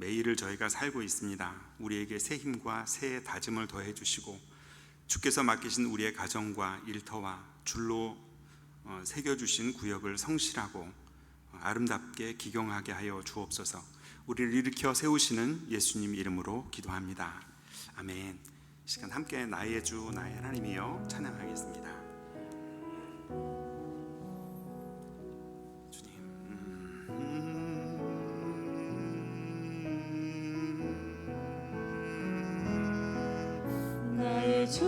매일을 저희가 살고 있습니다. 우리에게 새 힘과 새 다짐을 더해 주시고 주께서 맡기신 우리의 가정과 일터와 줄로 새겨주신 구역을 성실하고 아름답게 기경하게 하여 주옵소서. 우리를 일으켜 세우시는 예수님 이름으로 기도합니다. 아멘. 이 시간 함께 나의 주 나의 하나님이여 찬양하겠습니다. 나의 주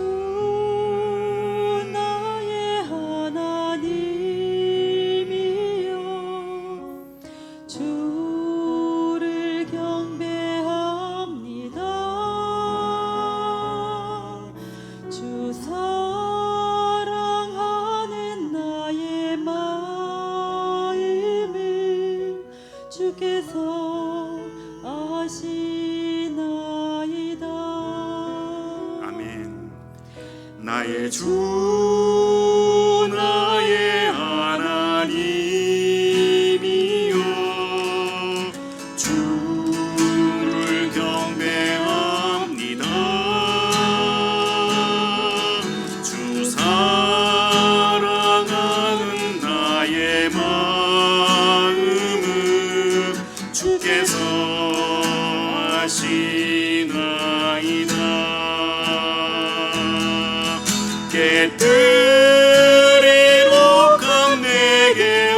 나의 하나님이여 주를 경배합니다. 주 사랑하는 나의 마음을 주께서 아시나이다. 나의 주 나의 하나님이여 주를 경배합니다. 주 사랑하는 나의 마음을 주께서 아시나이다. 깨뜨리록 내게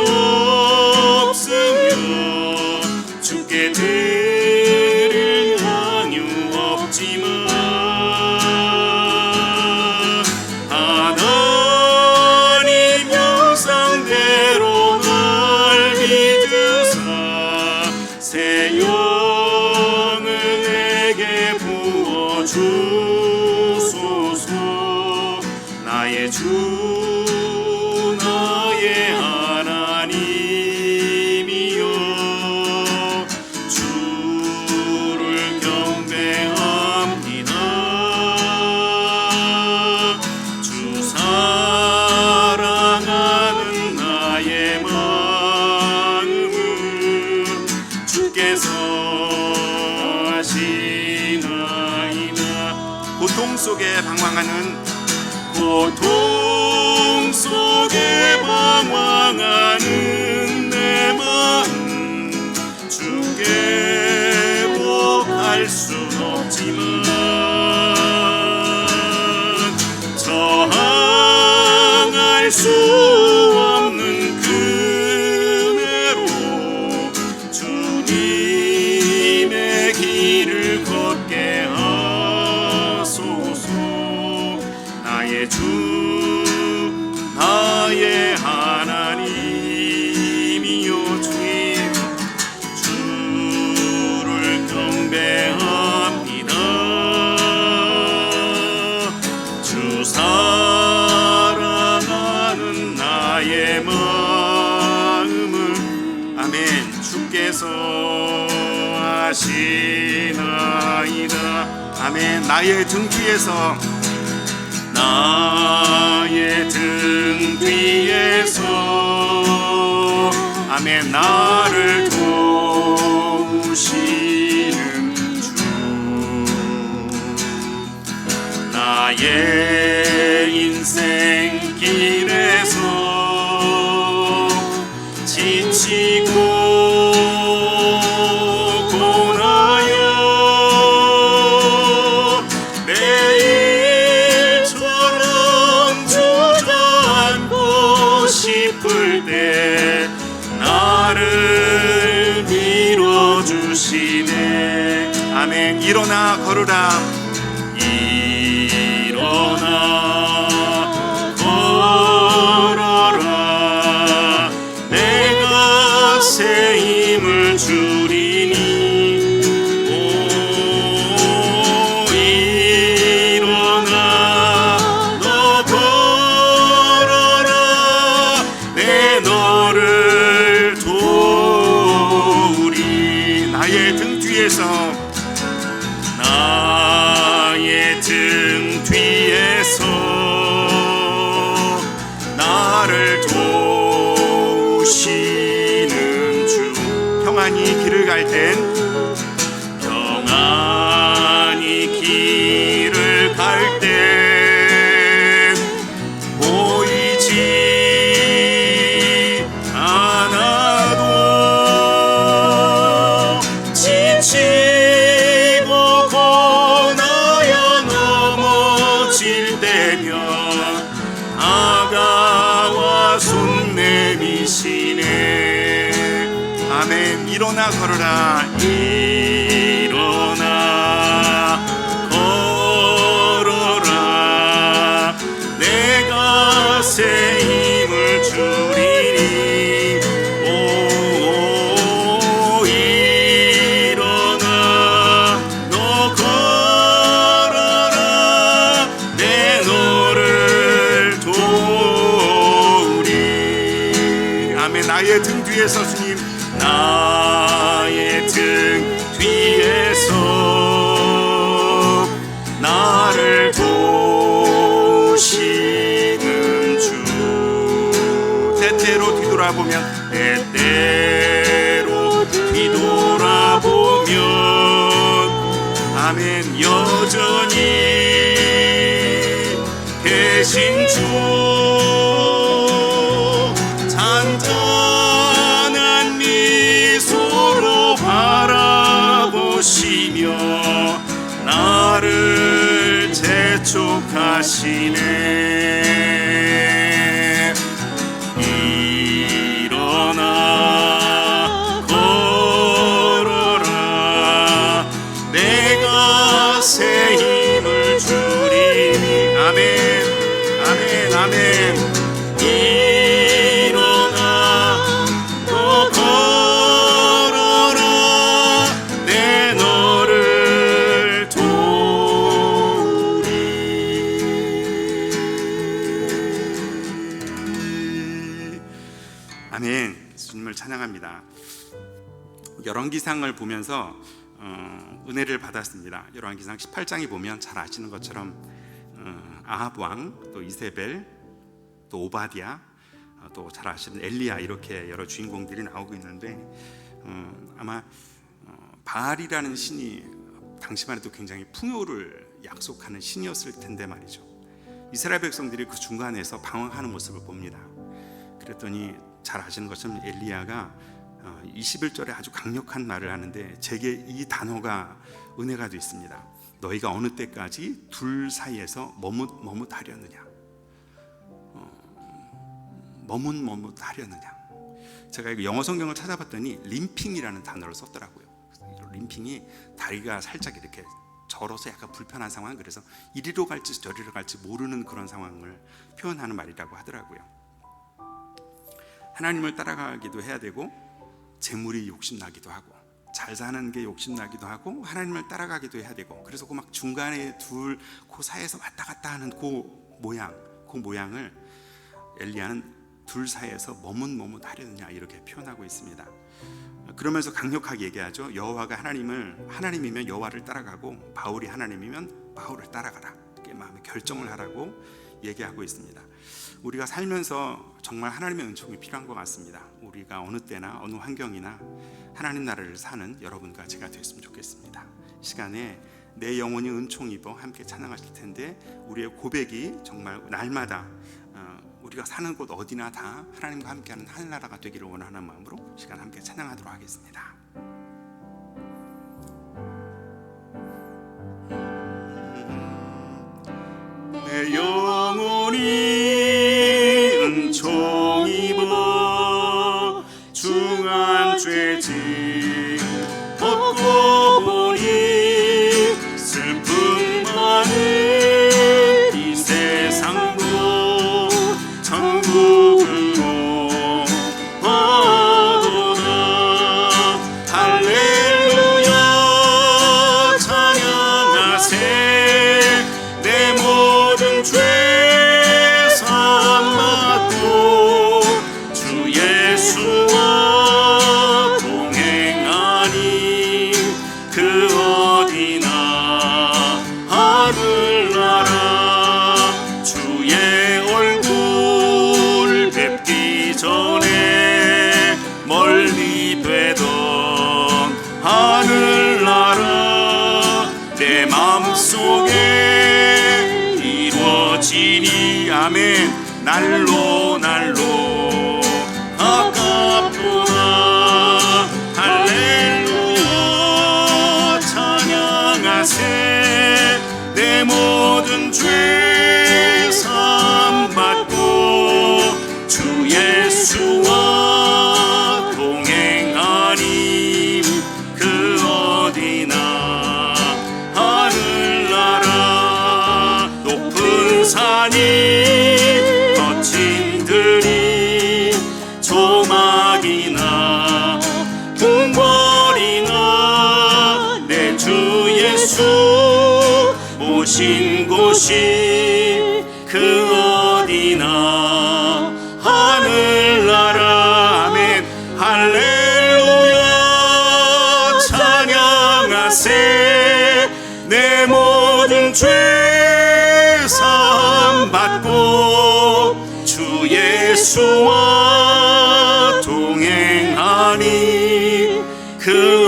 없으며 주께 드릴 향유 없지만 하나님 형상대로 날 믿으사 새 영을 내게 부어주소서. 나의 주 나의 하나님이여 주를 경배합니다. 주 사랑하는 나의 마음을 주께서 아시나이다. 고통 속에 방황하는 고통 속에 방황하는 내 마음 주께 복할 순 없지만 저항할 수 없는 그네로 주님의 길을 걷게 하소서. 나의 주 나의 하나님이여 주님 주를 경배합니다. 주 사랑하는 나의 마음을 아멘 주께서 아시나이다. 아멘. 나의 등 뒤에서 나의 등 뒤에서 아멘 나를 도우시는 주 나의 인생 길에서 지치고 싶을 때 나를 밀어주시네. 아멘. 일어나 걸으라 일어나 걸어라 내가 새 힘을 주리니 오 일어나 너 걸어라 내 너를 도우리. 나의 등 뒤에서 나의 등 뒤에서 나를 도우시는 주. 평안히 길을 갈 땐 일어나 걸어라 일어나 걸어라 내가 새 힘을 주리니 오 일어나 너 걸어라 내 너를 도우리 아멘. 나의 등 뒤에서 주님 나의 등 뒤에서 나를 도우시는 주 때때로 뒤돌아보면 때때로 뒤돌아보면 아멘 여전히 계신 주 잔잔한 미소로 바라보시며 나를 재촉하시네 일어나 걸어라 내가 새 힘을 주리니 아멘 아멘 아멘 일어나 너 걸어라 내 너를 도우리 아멘. 주님을 찬양합니다. 열왕기상을 보면서 은혜를 받았습니다. 열왕기상 18장에 보면 잘 아시는 것처럼 아합 왕, 또 이세벨, 또 오바댜, 또 잘 아시는 엘리야 이렇게 여러 주인공들이 나오고 있는데 아마 바알이라는 신이 당시만 해도 굉장히 풍요를 약속하는 신이었을 텐데 말이죠. 이스라엘 백성들이 그 중간에서 방황하는 모습을 봅니다. 그랬더니 잘 아시는 것처럼 엘리야가 21절에 아주 강력한 말을 하는데 제게 이 단어가 은혜가 되어 있습니다. 너희가 어느 때까지 둘 사이에서 머뭇하려느냐 머뭇하려느냐. 제가 이거 영어 성경을 찾아봤더니 림핑이라는 단어를 썼더라고요. 림핑이 다리가 살짝 이렇게 절어서 약간 불편한 상황, 그래서 이리로 갈지 저리로 갈지 모르는 그런 상황을 표현하는 말이라고 하더라고요. 하나님을 따라가기도 해야 되고 재물이 욕심나기도 하고 잘 사는 게 욕심나기도 하고 하나님을 따라가기도 해야 되고 그래서 그 막 중간에 그 사이에서 왔다 갔다 하는 그 모양을 엘리야는 둘 사이에서 머뭇하려느냐 이렇게 표현하고 있습니다. 그러면서 강력하게 얘기하죠. 여호와가 하나님이면 여호와를 따라가고 바울이 하나님이면 바울을 따라가라. 이렇게 마음의 결정을 하라고 얘기하고 있습니다. 우리가 살면서 정말 하나님의 은총이 필요한 것 같습니다. 우리가 어느 때나 어느 환경이나 하나님 나라를 사는 여러분과 제가 됐으면 좋겠습니다. 시간에 내 영혼이 은총 입어 함께 찬양하실 텐데 우리의 고백이 정말 날마다 우리가 사는 곳 어디나 다 하나님과 함께하는 하늘나라가 되기를 원하는 마음으로 시간 함께 찬양하도록 하겠습니다. 내 영혼이 은총 입어 중한 죄짐 벗고 보니 슬픔 많은 이 세상도 천국으로 얻어나 할렐루야 찬양하세 내 모든 죄 사함받고 주 예수와 동행하니 그 어디나 하늘나라 주의 얼굴 뵙기 전에 멀리 되던 하늘나라 내 마음속에 이루어지니 아멘. 날로 가깝구나 할렐루야 찬양하세 내 모든 죄 사함받고 주 예수와 동행하니 하니 거친 들이 조막이나 궁궐이나 내 주 예수 모신 곳이 그 어디나 하늘나라 아멘 할렐루야 찬양하세 내 모든 죄 사함 받고 주 예수와 동행하니 그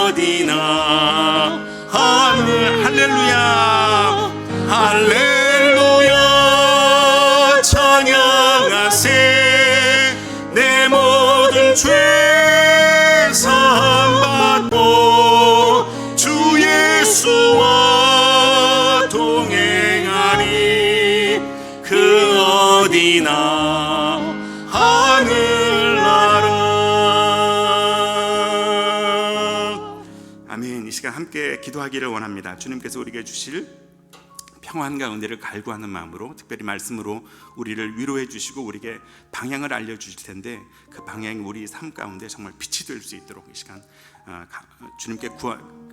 어디나 하늘 할렐루야 할렐루야 찬양하세 내 모든 죄 사함 받고 주 예수와 동행하니 그 어디나 하늘나라 아멘. 이 시간 함께 기도하기를 원합니다. 주님께서 우리에게 주실 평안과 은혜를 갈구하는 마음으로 특별히 말씀으로 우리를 위로해 주시고 우리에게 방향을 알려주실 텐데 그 방향이 우리 삶 가운데 정말 빛이 될 수 있도록 이 시간 주님께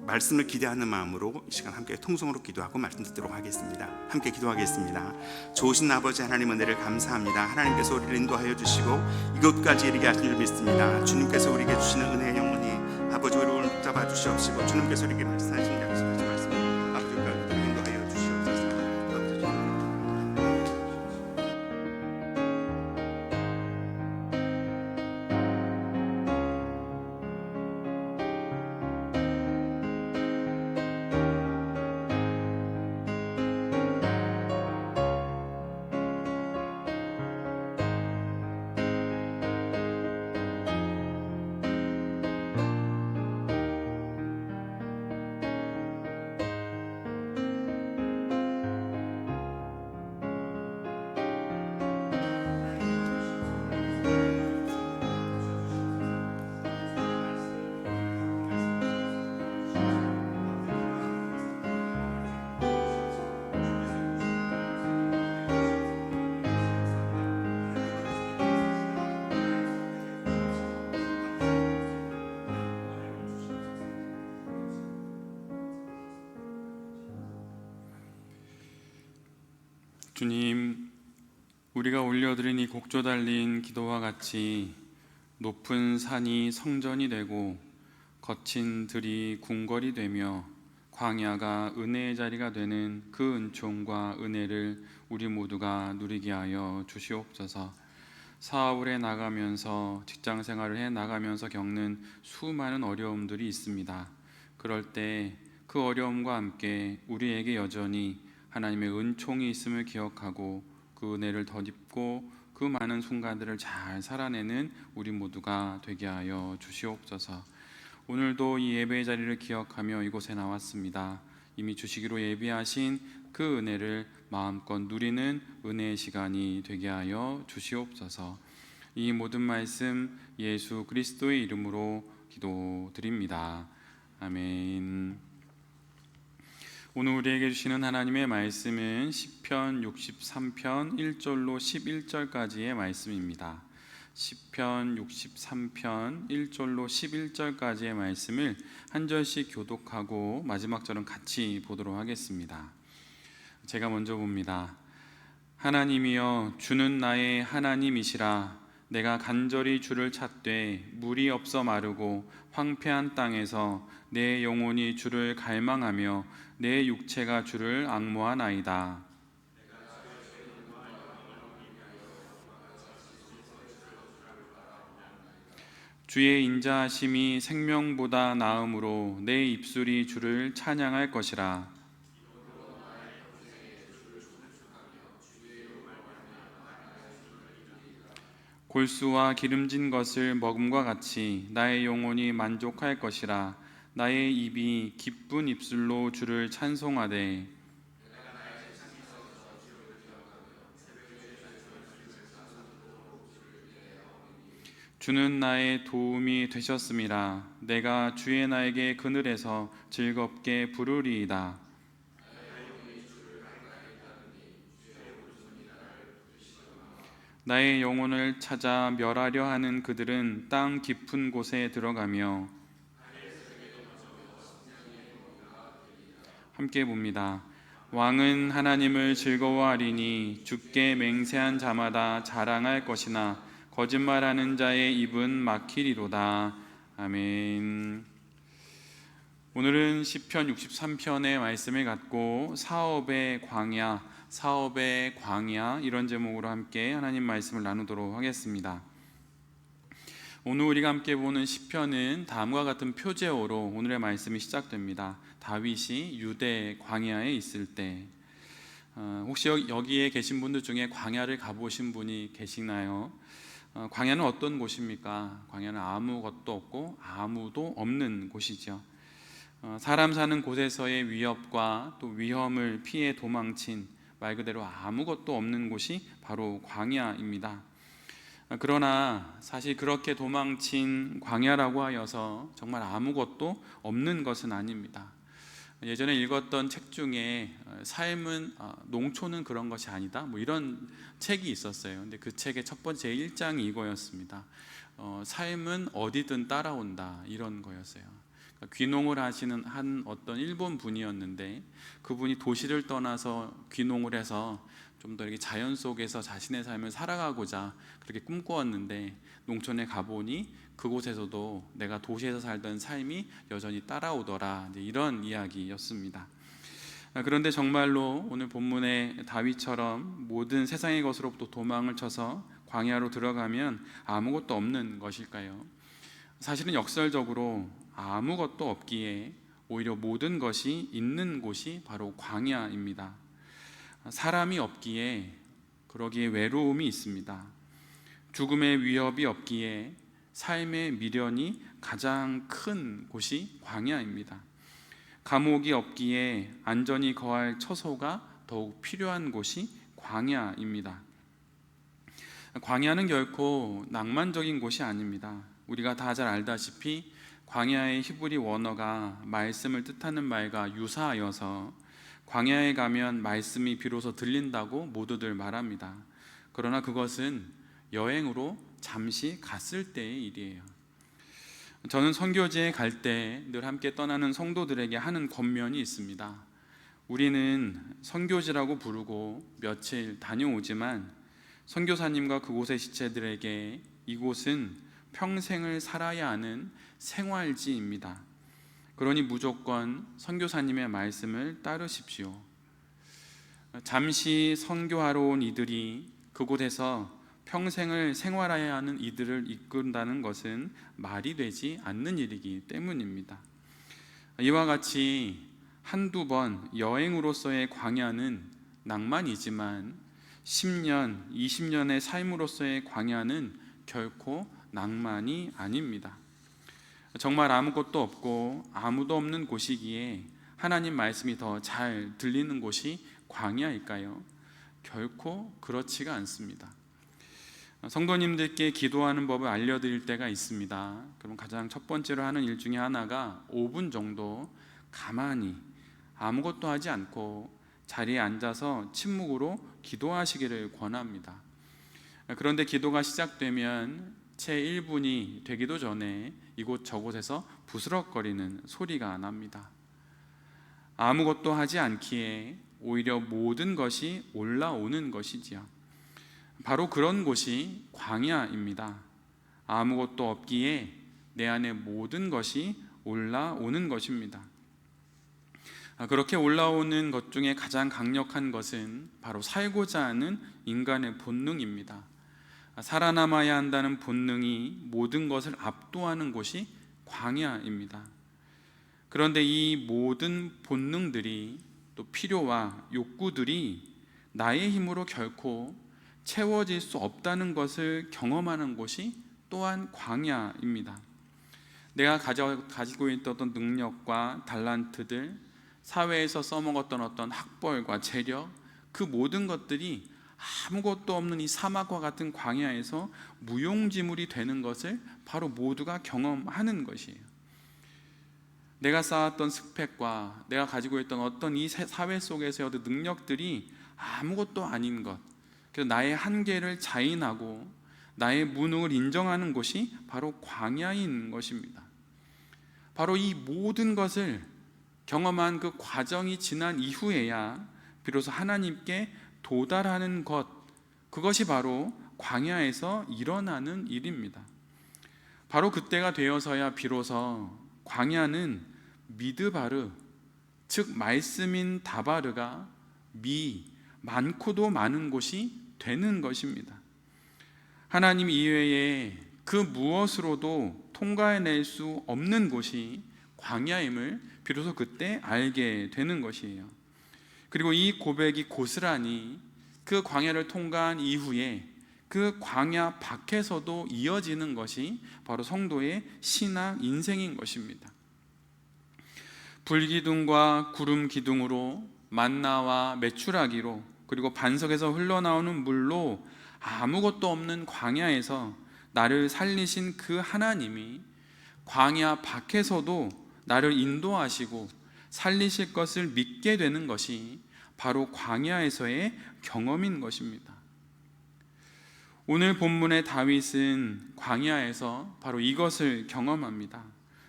말씀을 기대하는 마음으로 이 시간 함께 통성으로 기도하고 말씀 듣도록 하겠습니다. 함께 기도하겠습니다. 좋으신 아버지 하나님 은혜를 감사합니다. 하나님께서 우리를 인도하여 주시고 이곳까지 이르게 하신 줄 믿습니다. 주님께서 우리에게 주시는 은혜의 영혼이 아버지 우리를 붙잡아 주시옵시고 주님께서 우리에게 말씀하신 약속하신 말씀 아버지가 인도하여 주시옵소서. 주님, 우리가 올려드린 이 곡조 달린 기도와 같이 높은 산이 성전이 되고 거친 들이 궁궐이 되며 광야가 은혜의 자리가 되는 그 은총과 은혜를 우리 모두가 누리게 하여 주시옵소서. 사업을 해 나가면서 직장 생활을 해 나가면서 겪는 수많은 어려움들이 있습니다. 그럴 때 그 어려움과 함께 우리에게 여전히 하나님의 은총이 있음을 기억하고 그 은혜를 덧입고 그 많은 순간들을 잘 살아내는 우리 모두가 되게 하여 주시옵소서. 오늘도 이 예배의 자리를 기억하며 이곳에 나왔습니다. 이미 주시기로 예비하신 그 은혜를 마음껏 누리는 은혜의 시간이 되게 하여 주시옵소서. 이 모든 말씀 예수 그리스도의 이름으로 기도드립니다. 아멘. 오늘 우리에게 주시는 하나님의 말씀은 시편 63편 1절로 11절까지의 말씀입니다. 시편 63편 1절로 11절까지의 말씀을 한 절씩 교독하고 마지막 절은 같이 보도록 하겠습니다. 제가 먼저 봅니다. 하나님이여 주는 나의 하나님이시라. 내가 간절히 주를 찾되 물이 없어 마르고 황폐한 땅에서 내 영혼이 주를 갈망하며 내 육체가 주를 앙모하나이다. 주의 인자하심이 생명보다 나음으로 내 입술이 주를 찬양할 것이라. 골수와 기름진 것을 먹음과 같이 나의 영혼이 만족할 것이라. 나의 입이 기쁜 입술로 주를 찬송하되 주는 나의 도움이 되셨음이라. 내가 주의 나에게 그늘에서 즐겁게 부르리이다. 나의 영혼을 찾아 멸하려 하는 그들은 땅 깊은 곳에 들어가며. 함께 봅니다. 왕은 하나님을 즐거워하리니 주께 맹세한 자마다 자랑할 것이나 거짓말하는 자의 입은 막히리로다. 아멘. 오늘은 시편 63편의 말씀을 갖고 사업의 광야 이런 제목으로 함께 하나님 말씀을 나누도록 하겠습니다. 오늘 우리가 함께 보는 시편은 다음과 같은 표제어로 오늘의 말씀이 시작됩니다. 다윗이 유대 광야에 있을 때. 혹시 여기에 계신 분들 중에 광야를 가보신 분이 계시나요? 광야는 어떤 곳입니까? 광야는 아무것도 없고 아무도 없는 곳이죠. 사람 사는 곳에서의 위협과 또 위험을 피해 도망친 말 그대로 아무것도 없는 곳이 바로 광야입니다. 그러나 사실 그렇게 도망친 광야라고 하여서 정말 아무것도 없는 것은 아닙니다. 예전에 읽었던 책 중에 삶은 농촌은 그런 것이 아니다 이런 책이 있었어요. 근데 그 책의 첫 번째 1장이 이거였습니다. 삶은 어디든 따라온다 이런 거였어요. 귀농을 하시는 한 어떤 일본 분이었는데 그분이 도시를 떠나서 귀농을 해서 좀 더 이렇게 자연 속에서 자신의 삶을 살아가고자 그렇게 꿈꾸었는데 농촌에 가보니 그곳에서도 내가 도시에서 살던 삶이 여전히 따라오더라, 이런 이야기였습니다. 그런데 정말로 오늘 본문의 다윗처럼 모든 세상의 것으로부터 도망을 쳐서 광야로 들어가면 아무것도 없는 것일까요? 사실은 역설적으로 아무것도 없기에 오히려 모든 것이 있는 곳이 바로 광야입니다. 사람이 없기에 그러기에 외로움이 있습니다. 죽음의 위협이 없기에 삶의 미련이 가장 큰 곳이 광야입니다. 감옥이 없기에 안전히 거할 처소가 더욱 필요한 곳이 광야입니다. 광야는 결코 낭만적인 곳이 아닙니다. 우리가 다 잘 알다시피 광야의 히브리 원어가 말씀을 뜻하는 말과 유사하여서 광야에 가면 말씀이 비로소 들린다고 모두들 말합니다. 그러나 그것은 여행으로 잠시 갔을 때의 일이에요. 저는 선교지에 갈 때 늘 함께 떠나는 성도들에게 하는 권면이 있습니다. 우리는 선교지라고 부르고 며칠 다녀오지만 선교사님과 그곳의 지체들에게 이곳은 평생을 살아야 하는 생활지입니다. 그러니 무조건 선교사님의 말씀을 따르십시오. 잠시 선교하러 온 이들이 그곳에서 평생을 생활해야 하는 이들을 이끈다는 것은 말이 되지 않는 일이기 때문입니다. 이와 같이 한두 번 여행으로서의 광야는 낭만이지만 10년, 20년의 삶으로서의 광야는 결코 낭만이 아닙니다. 정말 아무것도 없고 아무도 없는 곳이기에 하나님 말씀이 더 잘 들리는 곳이 광야일까요? 결코 그렇지가 않습니다. 성도님들께 기도하는 법을 알려드릴 때가 있습니다. 그럼 가장 첫 번째로 하는 일 중에 하나가 5분 정도 가만히 아무것도 하지 않고 자리에 앉아서 침묵으로 기도하시기를 권합니다. 그런데 기도가 시작되면 채 1분이 되기도 전에 이곳저곳에서 부스럭거리는 소리가 납니다. 아무것도 하지 않기에 오히려 모든 것이 올라오는 것이지요. 바로 그런 곳이 광야입니다. 아무것도 없기에 내 안에 모든 것이 올라오는 것입니다. 그렇게 올라오는 것 중에 가장 강력한 것은 바로 살고자 하는 인간의 본능입니다. 살아남아야 한다는 본능이 모든 것을 압도하는 곳이 광야입니다. 그런데 이 모든 본능들이 또 필요와 욕구들이 나의 힘으로 결코 채워질 수 없다는 것을 경험하는 곳이 또한 광야입니다. 내가 가지고 있던 어떤 능력과 달란트들, 사회에서 써먹었던 어떤 학벌과 재력, 그 모든 것들이 아무것도 없는 이 사막과 같은 광야에서 무용지물이 되는 것을 바로 모두가 경험하는 것이에요. 내가 쌓았던 스펙과 내가 가지고 있던 어떤 이 사회 속에서의 어떤 능력들이 아무것도 아닌 것, 그래서 나의 한계를 자인하고 나의 무능을 인정하는 곳이 바로 광야인 것입니다. 바로 이 모든 것을 경험한 그 과정이 지난 이후에야 비로소 하나님께 도달하는 것, 그것이 바로 광야에서 일어나는 일입니다. 바로 그때가 되어서야 비로소 광야는 미드바르, 즉 말씀인 다바르가 많고도 많은 곳이 되는 것입니다. 하나님 이외에 그 무엇으로도 통과해낼 수 없는 곳이 광야임을 비로소 그때 알게 되는 것이에요. 그리고 이 고백이 고스란히 그 광야를 통과한 이후에 그 광야 밖에서도 이어지는 것이 바로 성도의 신앙 인생인 것입니다. 불기둥과 구름 기둥으로, 만나와 메추라기로, 그리고 반석에서 흘러나오는 물로 아무것도 없는 광야에서 나를 살리신 그 하나님이 광야 밖에서도 나를 인도하시고 살리실 것을 믿게 되는 것이 바로 광야에서의 경험인 것입니다. 오늘 본문의 다윗은 광야에서 바로 이것을 경험합니다.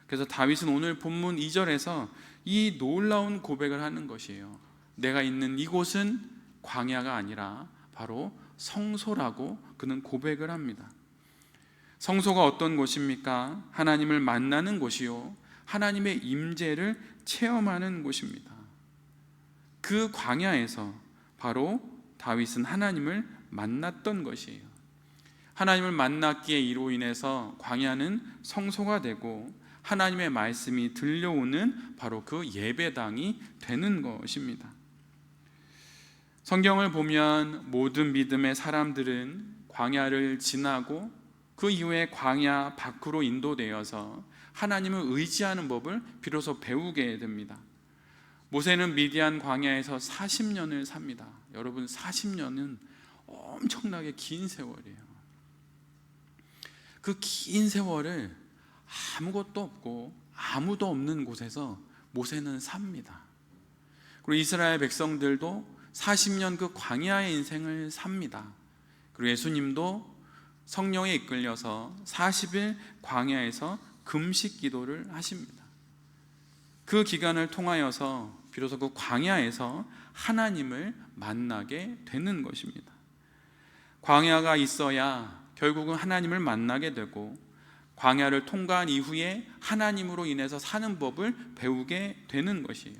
그래서 다윗은 오늘 본문 2절에서 이 놀라운 고백을 하는 것이에요. 내가 있는 이곳은 광야가 아니라 바로 성소라고 그는 고백을 합니다. 성소가 어떤 곳입니까? 하나님을 만나는 곳이요, 하나님의 임재를 체험하는 곳입니다. 그 광야에서 바로 다윗은 하나님을 만났던 것이에요. 하나님을 만났기에 이로 인해서 광야는 성소가 되고 하나님의 말씀이 들려오는 바로 그 예배당이 되는 것입니다. 성경을 보면 모든 믿음의 사람들은 광야를 지나고 그 이후에 광야 밖으로 인도되어서 하나님을 의지하는 법을 비로소 배우게 됩니다. 모세는 미디안 광야에서 40년을 삽니다. 여러분, 40년은 엄청나게 긴 세월이에요. 그 긴 세월을 아무것도 없고 아무도 없는 곳에서 모세는 삽니다. 그리고 이스라엘 백성들도 40년 그 광야의 인생을 삽니다. 그리고 예수님도 성령에 이끌려서 40일 광야에서 금식 기도를 하십니다. 그 기간을 통하여서 비로소 그 광야에서 하나님을 만나게 되는 것입니다. 광야가 있어야 결국은 하나님을 만나게 되고, 광야를 통과한 이후에 하나님으로 인해서 사는 법을 배우게 되는 것이에요.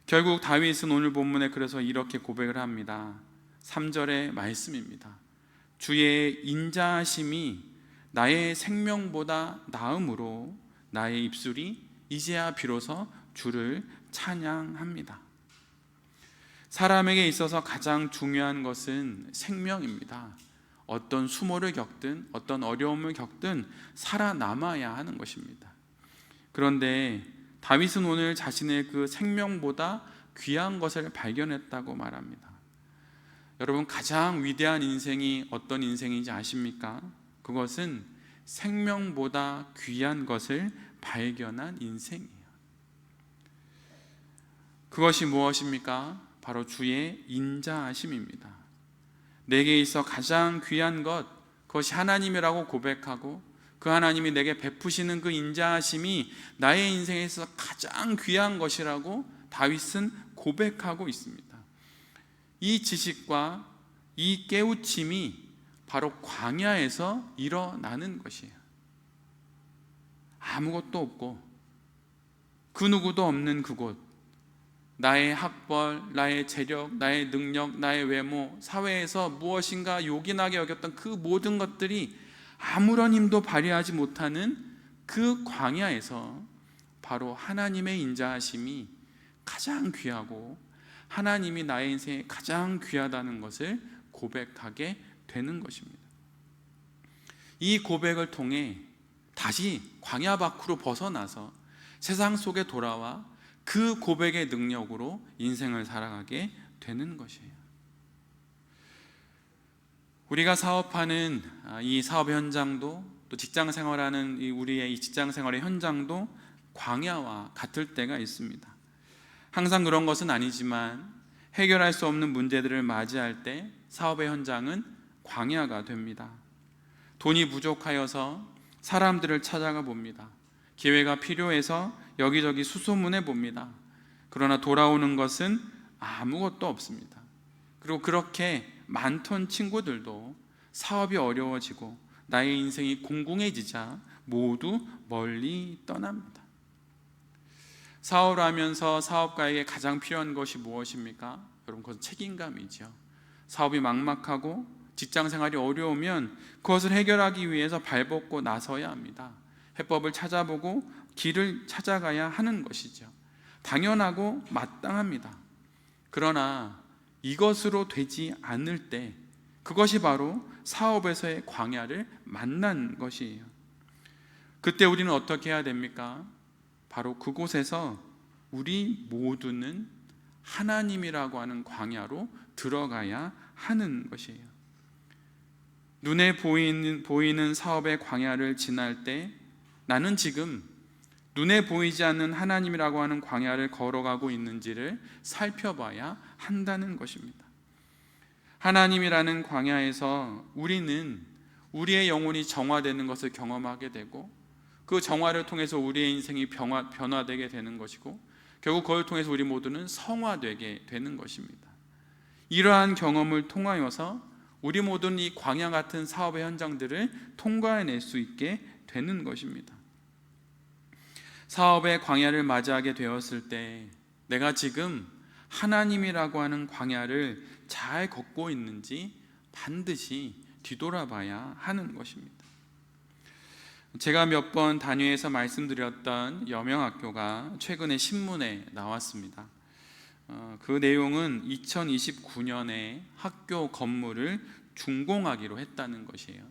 결국 다윗은 오늘 본문에 그래서 이렇게 고백을 합니다. 3절의 말씀입니다. 주의 인자하심이 나의 생명보다 나음으로 나의 입술이 이제야 비로소 주를 찬양합니다. 사람에게 있어서 가장 중요한 것은 생명입니다. 어떤 수모를 겪든 어떤 어려움을 겪든 살아남아야 하는 것입니다. 그런데 다윗은 오늘 자신의 그 생명보다 귀한 것을 발견했다고 말합니다. 여러분, 가장 위대한 인생이 어떤 인생인지 아십니까? 그것은 생명보다 귀한 것을 발견한 인생이에요. 그것이 무엇입니까? 바로 주의 인자하심입니다. 내게 있어 가장 귀한 것, 그것이 하나님이라고 고백하고 그 하나님이 내게 베푸시는 그 인자하심이 나의 인생에 있어 가장 귀한 것이라고 다윗은 고백하고 있습니다. 이 지식과 이 깨우침이 바로 광야에서 일어나는 것이에요. 아무것도 없고 그 누구도 없는 그곳, 나의 학벌, 나의 재력, 나의 능력, 나의 외모, 사회에서 무엇인가 요긴하게 여겼던 그 모든 것들이 아무런 힘도 발휘하지 못하는 그 광야에서 바로 하나님의 인자하심이 가장 귀하고 하나님이 나의 인생에 가장 귀하다는 것을 고백하게 되는 것입니다. 이 고백을 통해 다시 광야 밖으로 벗어나서 세상 속에 돌아와 그 고백의 능력으로 인생을 살아가게 되는 것이에요. 우리가 사업하는 이 사업 현장도, 또 직장 생활하는 우리의 이 직장 생활의 현장도 광야와 같을 때가 있습니다. 항상 그런 것은 아니지만 해결할 수 없는 문제들을 맞이할 때 사업의 현장은 광야가 됩니다. 돈이 부족하여서 사람들을 찾아가 봅니다. 기회가 필요해서 여기저기 수소문해 봅니다. 그러나 돌아오는 것은 아무것도 없습니다. 그리고 그렇게 많던 친구들도 사업이 어려워지고 나의 인생이 공공해지자 모두 멀리 떠납니다. 사업을 하면서 사업가에게 가장 필요한 것이 무엇입니까? 여러분, 그것은 책임감이죠. 사업이 막막하고 직장 생활이 어려우면 그것을 해결하기 위해서 발벗고 나서야 합니다. 해법을 찾아보고 길을 찾아가야 하는 것이죠. 당연하고 마땅합니다. 그러나 이것으로 되지 않을 때 그것이 바로 사업에서의 광야를 만난 것이에요. 그때 우리는 어떻게 해야 됩니까? 바로 그곳에서 우리 모두는 하나님이라고 하는 광야로 들어가야 하는 것이에요. 눈에 보이는 사업의 광야를 지날 때 나는 지금 눈에 보이지 않는 하나님이라고 하는 광야를 걸어가고 있는지를 살펴봐야 한다는 것입니다. 하나님이라는 광야에서 우리는 우리의 영혼이 정화되는 것을 경험하게 되고 그 정화를 통해서 우리의 인생이 변화되게 되는 것이고 결국 그걸 통해서 우리 모두는 성화되게 되는 것입니다. 이러한 경험을 통하여서 우리 모두는 이 광야 같은 사업의 현장들을 통과해낼 수 있게 되는 것입니다. 사업의 광야를 맞이하게 되었을 때 내가 지금 하나님이라고 하는 광야를 잘 걷고 있는지 반드시 뒤돌아봐야 하는 것입니다. 제가 몇 번 단위에서 말씀드렸던 여명학교가 최근에 신문에 나왔습니다. 그 내용은 2029년에 학교 건물을 준공하기로 했다는 것이에요.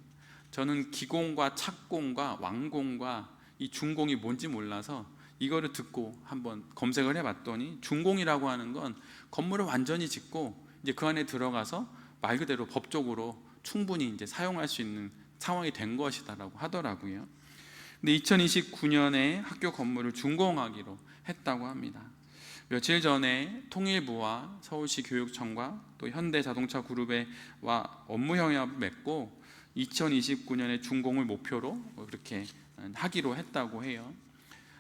저는 기공과 착공과 완공과 이 준공이 뭔지 몰라서 이거를 듣고 한번 검색을 해봤더니 준공이라고 하는 건 건물을 완전히 짓고 이제 그 안에 들어가서 말 그대로 법적으로 충분히 이제 사용할 수 있는 상황이 된 것이다라고 하더라고요. 근데 2029년에 학교 건물을 준공하기로 했다고 합니다. 며칠 전에 통일부와 서울시 교육청과 또 현대자동차 그룹과 업무 협약을 맺고 2029년에 준공을 목표로 그렇게 하기로 했다고 해요.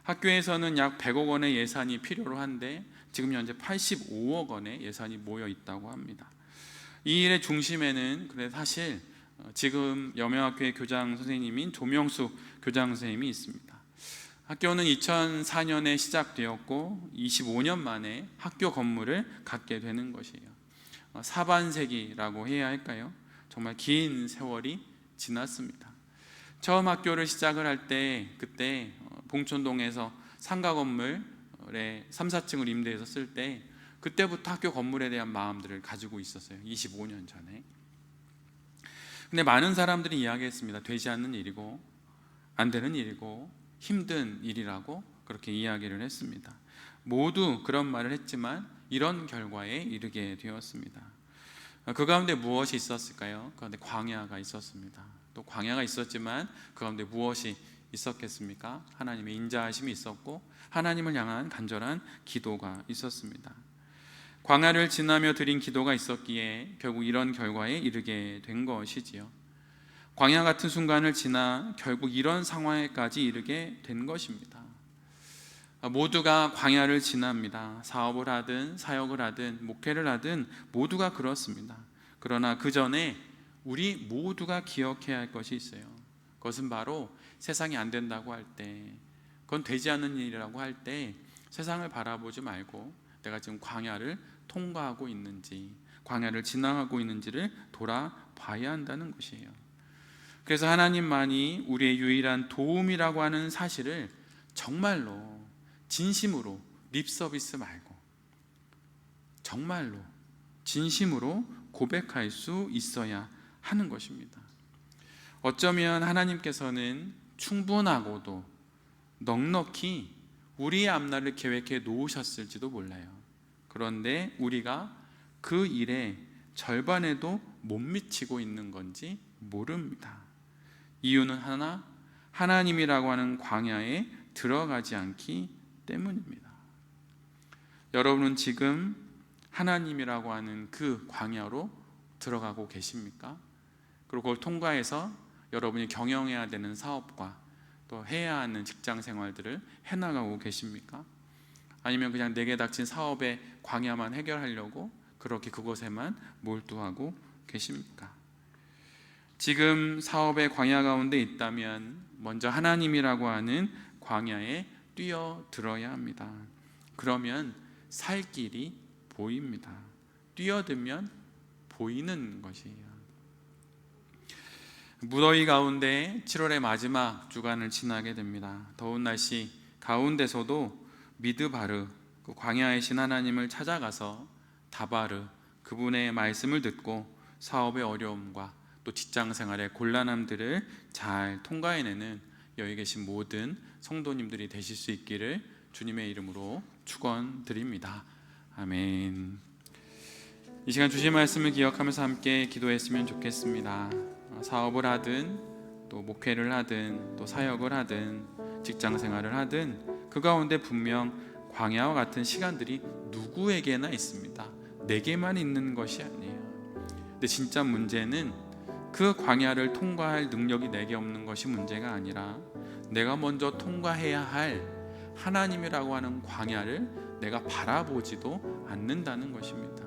학교에서는 약 100억 원의 예산이 필요로 한데 지금 현재 85억 원의 예산이 모여 있다고 합니다. 이 일의 중심에는 그래 사실 지금 여명학교의 교장 선생님인 조명수 교장 선생님이 있습니다. 학교는 2004년에 시작되었고 25년 만에 학교 건물을 갖게 되는 것이에요. 사반세기라고 해야 할까요? 정말 긴 세월이 지났습니다. 처음 학교를 시작을 할 때 그때 봉천동에서 상가 건물에 3, 4층을 임대해서 쓸 때 그때부터 학교 건물에 대한 마음들을 가지고 있었어요. 25년 전에. 근데 많은 사람들이 이야기했습니다. 되지 않는 일이고 안 되는 일이고 힘든 일이라고 그렇게 이야기를 했습니다. 모두 그런 말을 했지만 이런 결과에 이르게 되었습니다. 그 가운데 무엇이 있었을까요? 그 가운데 광야가 있었습니다. 또 광야가 있었지만 그 가운데 무엇이 있었겠습니까? 하나님의 인자하심이 있었고 하나님을 향한 간절한 기도가 있었습니다. 광야를 지나며 드린 기도가 있었기에 결국 이런 결과에 이르게 된 것이지요. 광야 같은 순간을 지나 결국 이런 상황에까지 이르게 된 것입니다. 모두가 광야를 지납니다. 사업을 하든 사역을 하든 목회를 하든 모두가 그렇습니다. 그러나 그 전에 우리 모두가 기억해야 할 것이 있어요. 그것은 바로 세상이 안 된다고 할 때, 그건 되지 않는 일이라고 할 때 세상을 바라보지 말고 내가 지금 광야를 통과하고 있는지, 광야를 지나가고 있는지를 돌아봐야 한다는 것이에요. 그래서 하나님만이 우리의 유일한 도움이라고 하는 사실을 정말로 진심으로 립서비스 말고 정말로 진심으로 고백할 수 있어야 하는 것입니다. 어쩌면 하나님께서는 충분하고도 넉넉히 우리의 앞날을 계획해 놓으셨을지도 몰라요. 그런데 우리가 그 일에 절반에도 못 미치고 있는 건지 모릅니다. 이유는 하나, 하나님이라고 하는 광야에 들어가지 않기 때문입니다. 여러분은 지금 하나님이라고 하는 그 광야로 들어가고 계십니까? 그리고 그걸 통과해서 여러분이 경영해야 되는 사업과 또 해야 하는 직장 생활들을 해나가고 계십니까? 아니면 그냥 내게 닥친 사업의 광야만 해결하려고 그렇게 그곳에만 몰두하고 계십니까? 지금 사업의 광야 가운데 있다면 먼저 하나님이라고 하는 광야에 뛰어들어야 합니다. 그러면 살 길이 보입니다. 뛰어들면 보이는 것이에요. 무더위 가운데 7월의 마지막 주간을 지나게 됩니다. 더운 날씨 가운데서도 미드바르, 그 광야의 신 하나님을 찾아가서 다바르, 그분의 말씀을 듣고 사업의 어려움과 또 직장 생활의 곤란함들을 잘 통과해내는 여기 계신 모든 성도님들이 되실 수 있기를 주님의 이름으로 축원드립니다. 아멘. 이 시간 주신 말씀을 기억하면서 함께 기도했으면 좋겠습니다. 사업을 하든 또 목회를 하든 또 사역을 하든 직장 생활을 하든 그 가운데 분명 광야와 같은 시간들이 누구에게나 있습니다. 내게만 있는 것이 아니에요. 근데 진짜 문제는 그 광야를 통과할 능력이 내게 없는 것이 문제가 아니라 내가 먼저 통과해야 할 하나님이라고 하는 광야를 내가 바라보지도 않는다는 것입니다.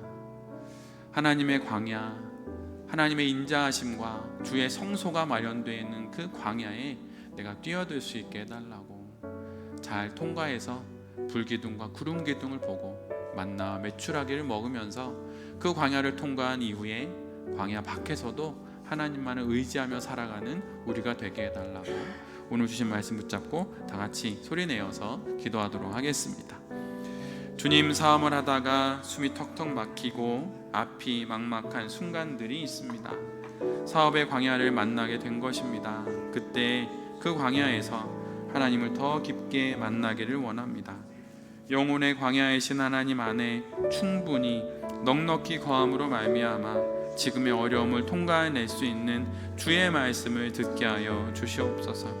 하나님의 광야, 하나님의 인자하심과 주의 성소가 마련되어 있는 그 광야에 내가 뛰어들 수 있게 해달라고, 잘 통과해서 불기둥과 구름기둥을 보고 만나와 메추라기를 먹으면서 그 광야를 통과한 이후에 광야 밖에서도 하나님만을 의지하며 살아가는 우리가 되게 해달라고 오늘 주신 말씀 붙잡고 다 같이 소리내어서 기도하도록 하겠습니다. 주님, 사업을 하다가 숨이 턱턱 막히고 앞이 막막한 순간들이 있습니다. 사업의 광야를 만나게 된 것입니다. 그때 그 광야에서 하나님을 더 깊게 만나기를 원합니다. 영혼의 광야이신 하나님 안에 충분히 넉넉히 거함으로 말미암아 지금의 어려움을 통과해낼 수 있는 주의 말씀을 듣게 하여 주시옵소서.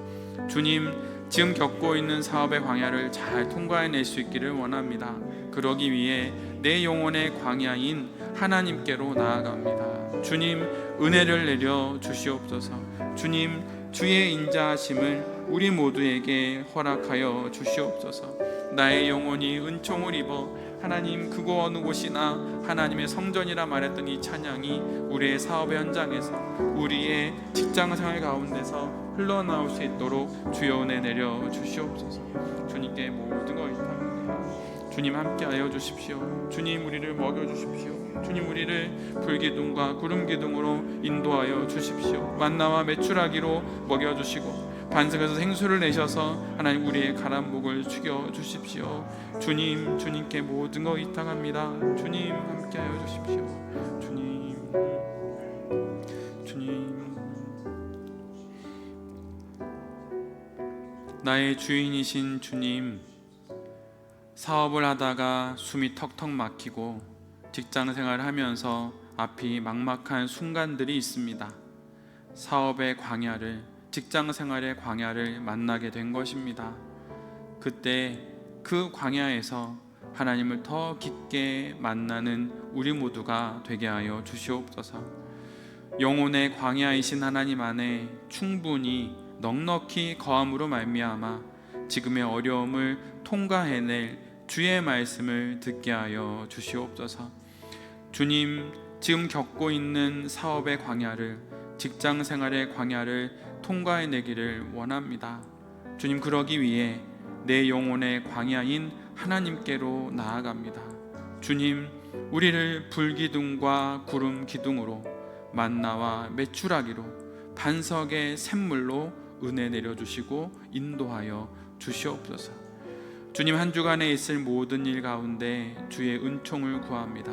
주님, 지금 겪고 있는 사업의 광야를 잘 통과해낼 수 있기를 원합니다. 그러기 위해 내 영혼의 광야인 하나님께로 나아갑니다. 주님, 은혜를 내려 주시옵소서. 주님, 주의 인자하심을 우리 모두에게 허락하여 주시옵소서. 나의 영혼이 은총을 입어 하나님 그곳 어느 곳이나 하나님의 성전이라 말했던 이 찬양이 우리의 사업의 현장에서, 우리의 직장생활 가운데서 흘러나올 수 있도록 주여 은혜 내려 주시옵소서. 주님께 모든 것 의탁합니다. 주님 함께하여 주십시오. 주님 우리를 먹여주십시오. 주님 우리를 불기둥과 구름기둥으로 인도하여 주십시오. 만나와 메추라기로 먹여주시고 반석에서 생수를 내셔서 하나님 우리의 가란 목을 죽여 주십시오. 주님, 주님께 모든 것 의탁합니다. 주님 함께하여 주십시오. 주님, 주님, 나의 주인이신 주님, 사업을 하다가 숨이 턱턱 막히고 직장 생활을 하면서 앞이 막막한 순간들이 있습니다. 사업의 광야를, 직장 생활의 광야를 만나게 된 것입니다. 그때 그 광야에서 하나님을 더 깊게 만나는 우리 모두가 되게 하여 주시옵소서. 영혼의 광야이신 하나님 안에 충분히 넉넉히 거함으로 말미암아 지금의 어려움을 통과해낼 주의 말씀을 듣게 하여 주시옵소서. 주님, 지금 겪고 있는 사업의 광야를, 직장 생활의 광야를 통과해내기를 원합니다. 주님, 그러기 위해 내 영혼의 광야인 하나님께로 나아갑니다. 주님, 우리를 불기둥과 구름 기둥으로, 만나와 메추라기로, 반석의 샘물로 은혜 내려주시고 인도하여 주시옵소서. 주님, 한 주간에 있을 모든 일 가운데 주의 은총을 구합니다.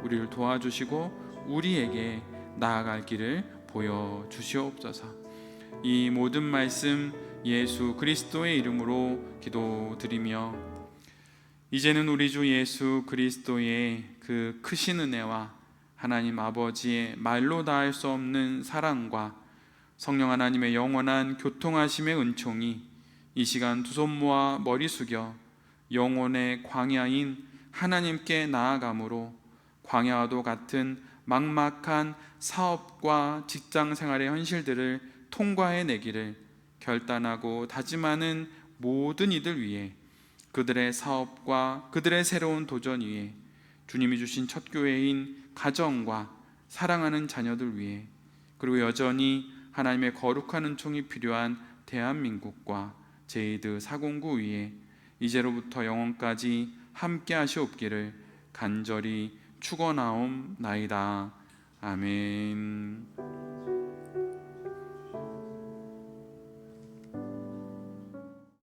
우리를 도와주시고 우리에게 나아갈 길을 보여주시옵소서. 이 모든 말씀 예수 그리스도의 이름으로 기도드리며, 이제는 우리 주 예수 그리스도의 그 크신 은혜와 하나님 아버지의 말로 다할 수 없는 사랑과 성령 하나님의 영원한 교통하심의 은총이 이 시간 두 손 모아 머리 숙여 영혼의 광야인 하나님께 나아감으로 광야와도 같은 막막한 사업과 직장 생활의 현실들을 통과해내기를 결단하고 다짐하는 모든 이들 위해, 그들의 사업과 그들의 새로운 도전 위에, 주님이 주신 첫 교회인 가정과 사랑하는 자녀들 위해, 그리고 여전히 하나님의 거룩한 은총이 필요한 대한민국과 제이드 사공구 위에 이제로부터 영원까지 함께 하시옵기를 간절히 축원하옵나이다. 아멘.